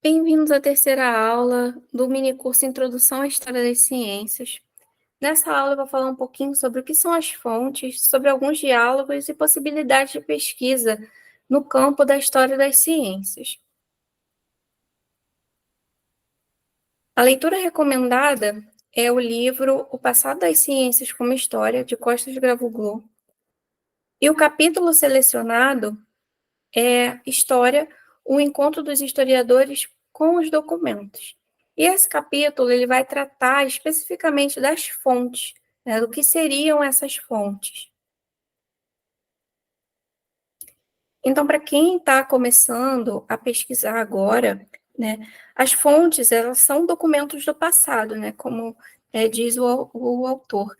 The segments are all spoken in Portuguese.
Bem-vindos à terceira aula do minicurso Introdução à História das Ciências. Nessa aula eu vou falar um pouquinho sobre o que são as fontes, sobre alguns diálogos e possibilidades de pesquisa no campo da história das ciências. A leitura recomendada é o livro O Passado das Ciências como História, de Costas Gravuglu. E o capítulo selecionado é História, o encontro dos historiadores com os documentos. E esse capítulo ele vai tratar especificamente das fontes, né, do que seriam essas fontes. Então, para quem está começando a pesquisar agora, né, as fontes elas são documentos do passado, né, como diz o autor.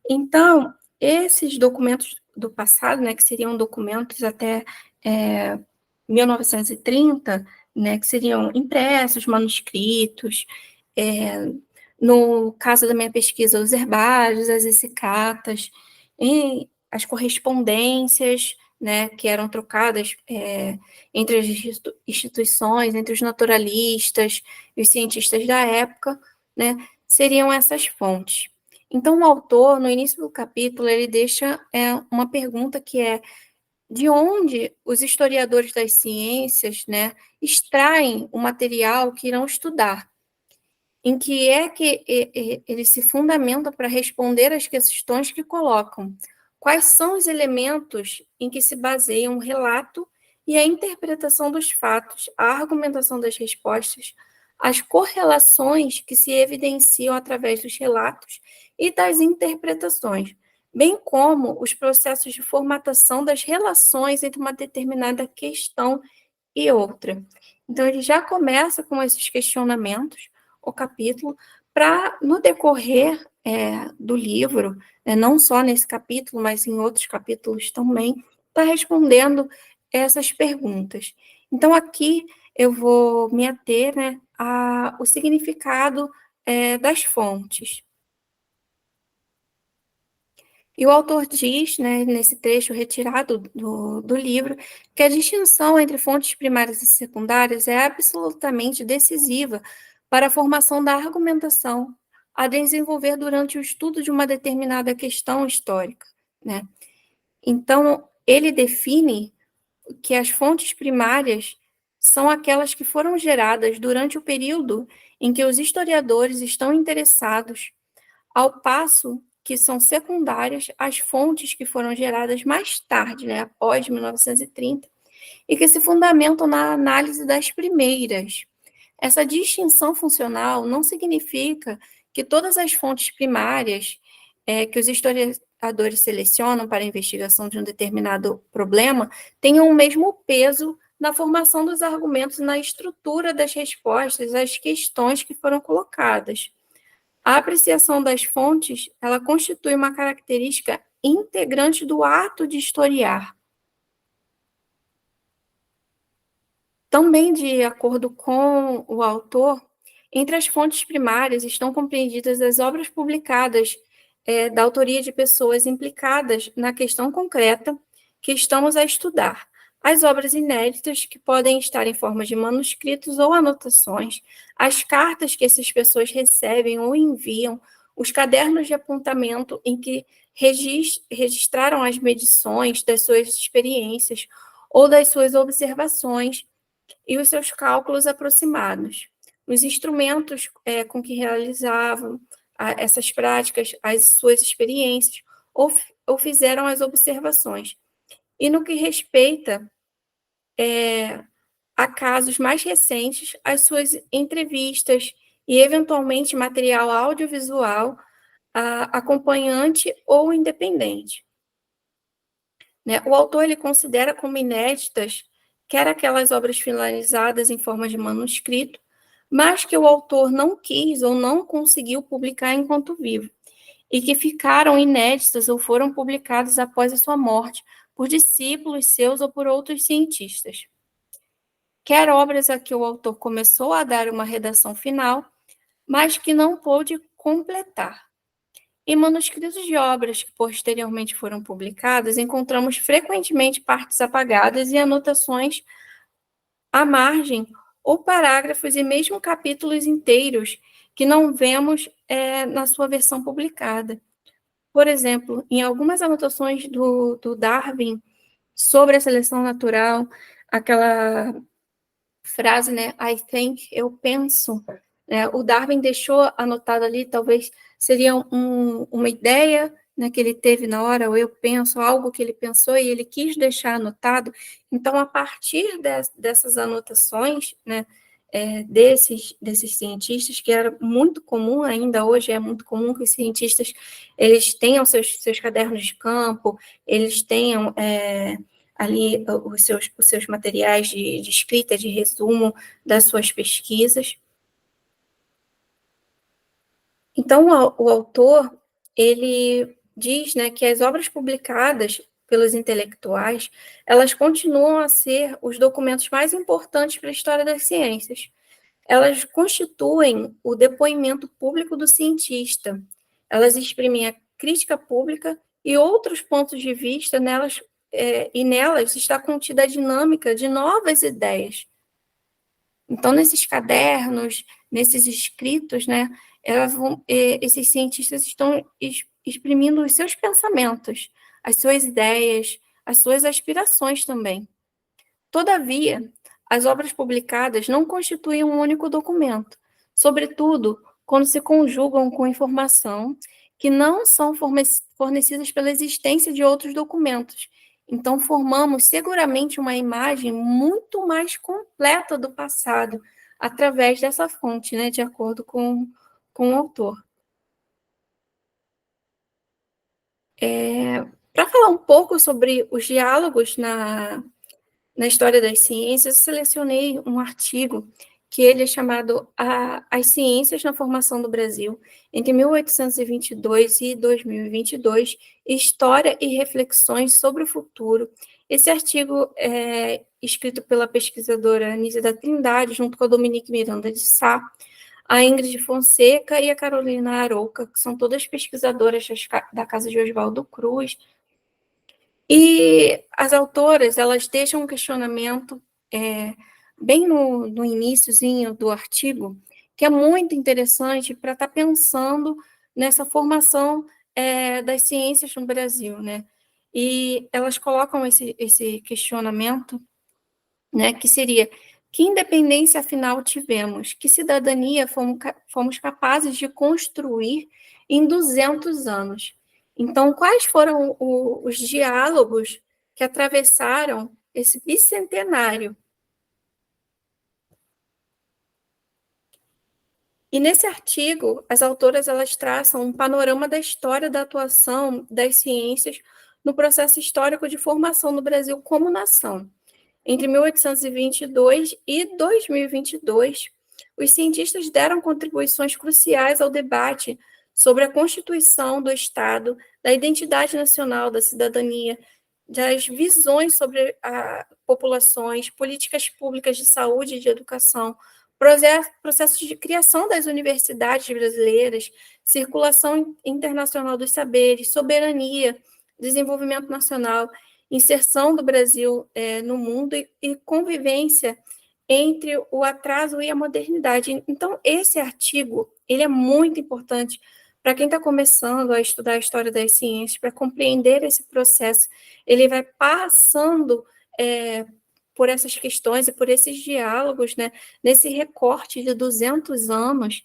Então, esses documentos do passado, né, que seriam documentos até 1930, né, que seriam impressos, manuscritos, no caso da minha pesquisa, os herbários, as essicatas, as correspondências, né, que eram trocadas entre as instituições, entre os naturalistas e os cientistas da época, né, seriam essas fontes. Então, o autor, no início do capítulo, ele deixa uma pergunta que é: de onde os historiadores das ciências, né, extraem o material que irão estudar? Em que é que eles se fundamentam para responder às questões que colocam? Quais são os elementos em que se baseiam o relato e a interpretação dos fatos, a argumentação das respostas, as correlações que se evidenciam através dos relatos e das interpretações, bem como os processos de formatação das relações entre uma determinada questão e outra. Então, ele já começa com esses questionamentos, o capítulo, para, no decorrer do livro, não só nesse capítulo, mas em outros capítulos também, está respondendo essas perguntas. Então, aqui eu vou me ater, né, ao significado das fontes. E o autor diz, né, nesse trecho retirado do livro, que a distinção entre fontes primárias e secundárias é absolutamente decisiva para a formação da argumentação a desenvolver durante o estudo de uma determinada questão histórica, né? Então, ele define que as fontes primárias são aquelas que foram geradas durante o período em que os historiadores estão interessados, ao passo que são secundárias as fontes que foram geradas mais tarde, né, após 1930, e que se fundamentam na análise das primeiras. Essa distinção funcional não significa que todas as fontes primárias que os historiadores selecionam para a investigação de um determinado problema tenham o mesmo peso na formação dos argumentos e na estrutura das respostas às questões que foram colocadas. A apreciação das fontes, ela constitui uma característica integrante do ato de historiar. Também, de acordo com o autor, entre as fontes primárias estão compreendidas as obras publicadas da autoria de pessoas implicadas na questão concreta que estamos a estudar, as obras inéditas, que podem estar em forma de manuscritos ou anotações, as cartas que essas pessoas recebem ou enviam, os cadernos de apontamento em que registraram as medições das suas experiências ou das suas observações e os seus cálculos aproximados, os instrumentos com que realizavam essas práticas, as suas experiências, ou fizeram as observações. E no que respeita a casos mais recentes, as suas entrevistas e, eventualmente, material audiovisual acompanhante ou independente. Né? O autor ele considera como inéditas quer aquelas obras finalizadas em forma de manuscrito, mas que o autor não quis ou não conseguiu publicar enquanto vivo, e que ficaram inéditas ou foram publicadas após a sua morte, por discípulos seus ou por outros cientistas. Quer obras a que o autor começou a dar uma redação final, mas que não pôde completar. Em manuscritos de obras que posteriormente foram publicadas, encontramos frequentemente partes apagadas e anotações à margem ou parágrafos e mesmo capítulos inteiros que não vemos na sua versão publicada. Por exemplo, em algumas anotações do Darwin sobre a seleção natural, aquela frase, né, I think, eu penso, né, o Darwin deixou anotado ali, talvez seria uma ideia, né, que ele teve na hora, ou eu penso, algo que ele pensou e ele quis deixar anotado. Então, a partir dessas anotações, né, desses cientistas, que era muito comum, ainda hoje é muito comum que os cientistas eles tenham seus cadernos de campo, eles tenham ali os seus materiais de escrita, de resumo das suas pesquisas. Então, o autor, ele diz, né, que as obras publicadas pelos intelectuais, elas continuam a ser os documentos mais importantes para a história das ciências. Elas constituem o depoimento público do cientista. Elas exprimem a crítica pública e outros pontos de vista nelas, e nelas está contida a dinâmica de novas ideias. Então, nesses cadernos, nesses escritos, né, esses cientistas estão exprimindo os seus pensamentos, as suas ideias, as suas aspirações também. Todavia, as obras publicadas não constituem um único documento, sobretudo quando se conjugam com informação que não são fornecidas pela existência de outros documentos. Então, formamos seguramente uma imagem muito mais completa do passado através dessa fonte, né, de acordo com o autor. Para falar um pouco sobre os diálogos na história das ciências, eu selecionei um artigo que ele é chamado As Ciências na Formação do Brasil, entre 1822 e 2022, História e Reflexões sobre o Futuro. Esse artigo é escrito pela pesquisadora Anísia da Trindade, junto com a Dominique Miranda de Sá, a Ingrid Fonseca e a Carolina Arouca, que são todas pesquisadoras da Casa de Oswaldo Cruz. E as autoras, elas deixam um questionamento bem no iniciozinho do artigo, que é muito interessante para estar pensando nessa formação das ciências no Brasil, né? E elas colocam esse questionamento, né, que seria: que independência afinal tivemos? Que cidadania fomos capazes de construir em 200 anos? Então, quais foram os diálogos que atravessaram esse bicentenário? E nesse artigo, as autoras elas traçam um panorama da história da atuação das ciências no processo histórico de formação do Brasil como nação. Entre 1822 e 2022, os cientistas deram contribuições cruciais ao debate sobre a constituição do Estado, da identidade nacional, da cidadania, das visões sobre populações, políticas públicas de saúde e de educação, processos de criação das universidades brasileiras, circulação internacional dos saberes, soberania, desenvolvimento nacional, inserção do Brasil no mundo e convivência entre o atraso e a modernidade. Então, esse artigo ele é muito importante para quem está começando a estudar a história das ciências, para compreender esse processo. Ele vai passando por essas questões e por esses diálogos, né, nesse recorte de 200 anos.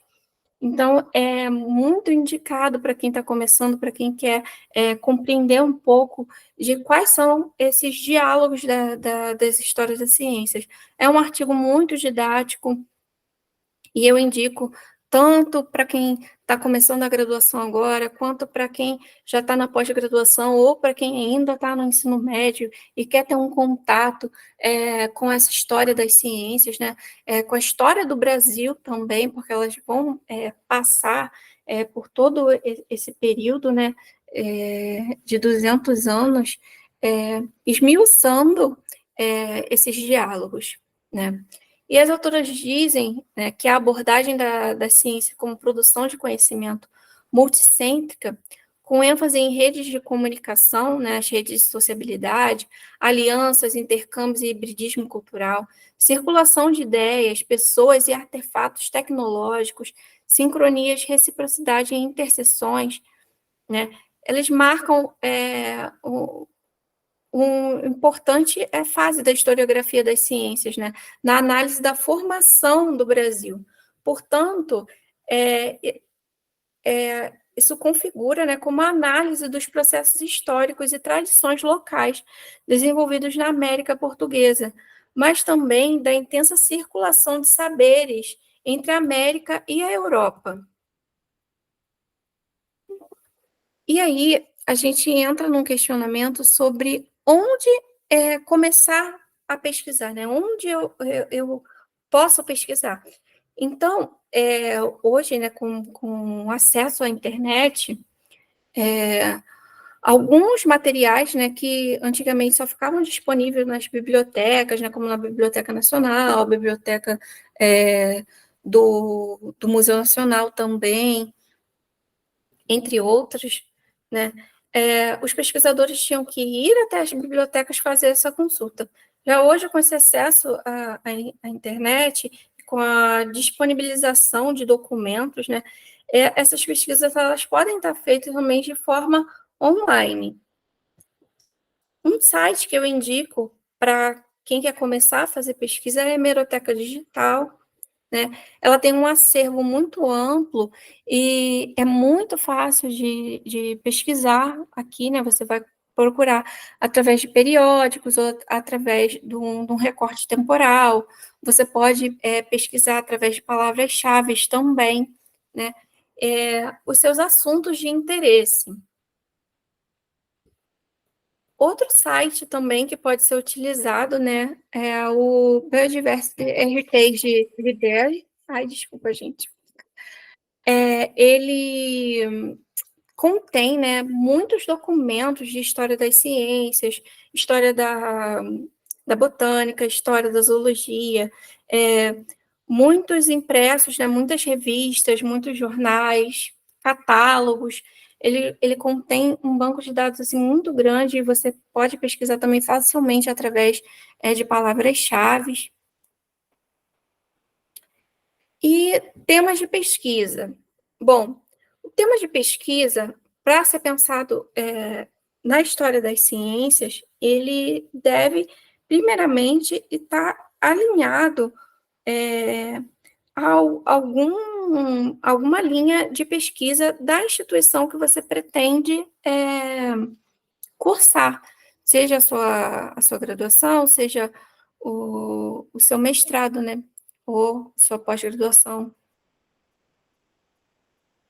Então, é muito indicado para quem está começando, para quem quer compreender um pouco de quais são esses diálogos das histórias das ciências. É um artigo muito didático, e eu indico tanto para quem está começando a graduação agora, quanto para quem já está na pós-graduação, ou para quem ainda está no ensino médio e quer ter um contato com essa história das ciências, né? Com a história do Brasil também, porque elas vão passar por todo esse período, né, de 200 anos, esmiuçando esses diálogos, né? E as autoras dizem, né, que a abordagem da ciência como produção de conhecimento multicêntrica com ênfase em redes de comunicação, né, as redes de sociabilidade, alianças, intercâmbios e hibridismo cultural, circulação de ideias, pessoas e artefatos tecnológicos, sincronias, reciprocidade e interseções, né, eles marcam uma importante fase da historiografia das ciências, né, na análise da formação do Brasil. Portanto, isso configura, né, como a análise dos processos históricos e tradições locais desenvolvidos na América Portuguesa, mas também da intensa circulação de saberes entre a América e a Europa. E aí a gente entra num questionamento sobre onde começar a pesquisar, né? Onde eu posso pesquisar. Então, hoje, né, com acesso à internet, alguns materiais, né, que antigamente só ficavam disponíveis nas bibliotecas, né, como na Biblioteca Nacional, Biblioteca do Museu Nacional também, entre outros, né, os pesquisadores tinham que ir até as bibliotecas fazer essa consulta. Já hoje, com esse acesso à internet, com a disponibilização de documentos, né, essas pesquisas elas podem estar feitas também de forma online. Um site que eu indico para quem quer começar a fazer pesquisa é a Hemeroteca Digital, né? Ela tem um acervo muito amplo e é muito fácil de pesquisar aqui, né? Você vai procurar através de periódicos ou através de um recorte temporal. Você pode pesquisar através de palavras-chave também, né? Os seus assuntos de interesse. Outro site também que pode ser utilizado, né, é o Biodiversity Heritage Library. Ai, desculpa, gente. Ele contém, né, muitos documentos de história das ciências, história da botânica, história da zoologia, muitos impressos, né, muitas revistas, muitos jornais, catálogos. Ele contém um banco de dados assim, muito grande e você pode pesquisar também facilmente através de palavras-chave. E temas de pesquisa. Bom, o tema de pesquisa, para ser pensado na história das ciências, ele deve, primeiramente, estar alinhado alguma linha de pesquisa da instituição que você pretende cursar, seja a sua graduação, seja o seu mestrado, né? Ou sua pós-graduação.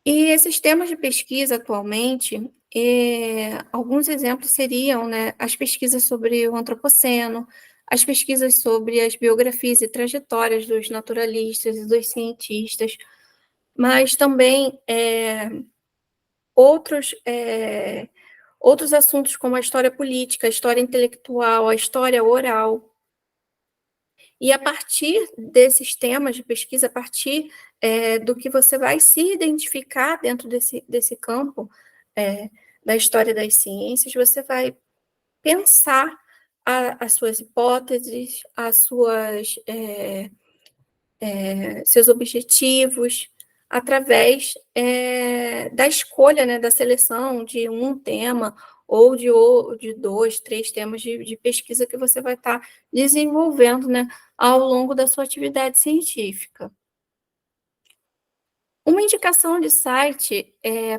E esses temas de pesquisa atualmente, alguns exemplos seriam, né, as pesquisas sobre o antropoceno, as pesquisas sobre as biografias e trajetórias dos naturalistas e dos cientistas, mas também outros assuntos como a história política, a história intelectual, a história oral. E a partir desses temas de pesquisa, a partir do que você vai se identificar dentro desse campo da história das ciências, você vai pensar as suas hipóteses, seus objetivos, através da escolha, né, da seleção de um tema ou de 2, 3 temas de pesquisa que você vai estar desenvolvendo, né, ao longo da sua atividade científica. Uma indicação de site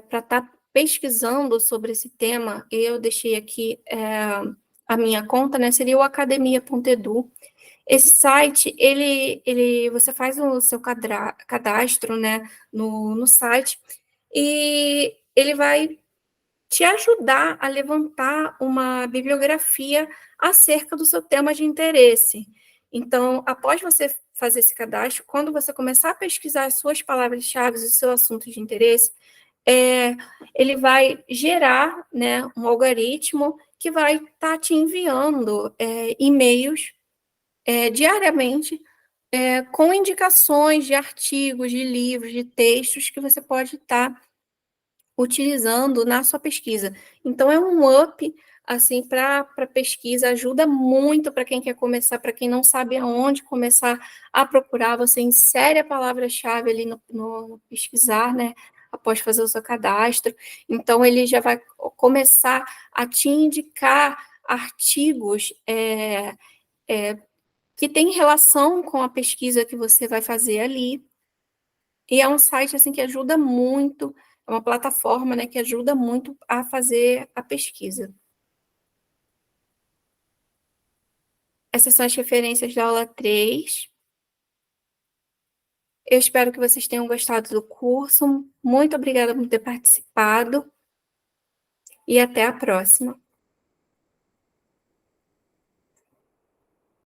para estar pesquisando sobre esse tema, eu deixei aqui a minha conta, né, seria o academia.edu. Esse site, você faz o seu cadastro, né, no site, e ele vai te ajudar a levantar uma bibliografia acerca do seu tema de interesse. Então, após você fazer esse cadastro, quando você começar a pesquisar as suas palavras-chave, o seu assunto de interesse, ele vai gerar, né, um algoritmo que vai estar te enviando e-mails diariamente com indicações de artigos, de livros, de textos que você pode estar utilizando na sua pesquisa. Então é um up, assim, para pesquisa, ajuda muito para quem quer começar, para quem não sabe aonde começar a procurar, você insere a palavra-chave ali no pesquisar, né, após fazer o seu cadastro, então ele já vai começar a te indicar artigos, que têm relação com a pesquisa que você vai fazer ali, e é um site, assim, que ajuda muito, é uma plataforma, né, que ajuda muito a fazer a pesquisa. Essas são as referências da aula 3. Eu espero que vocês tenham gostado do curso. Muito obrigada por ter participado e até a próxima.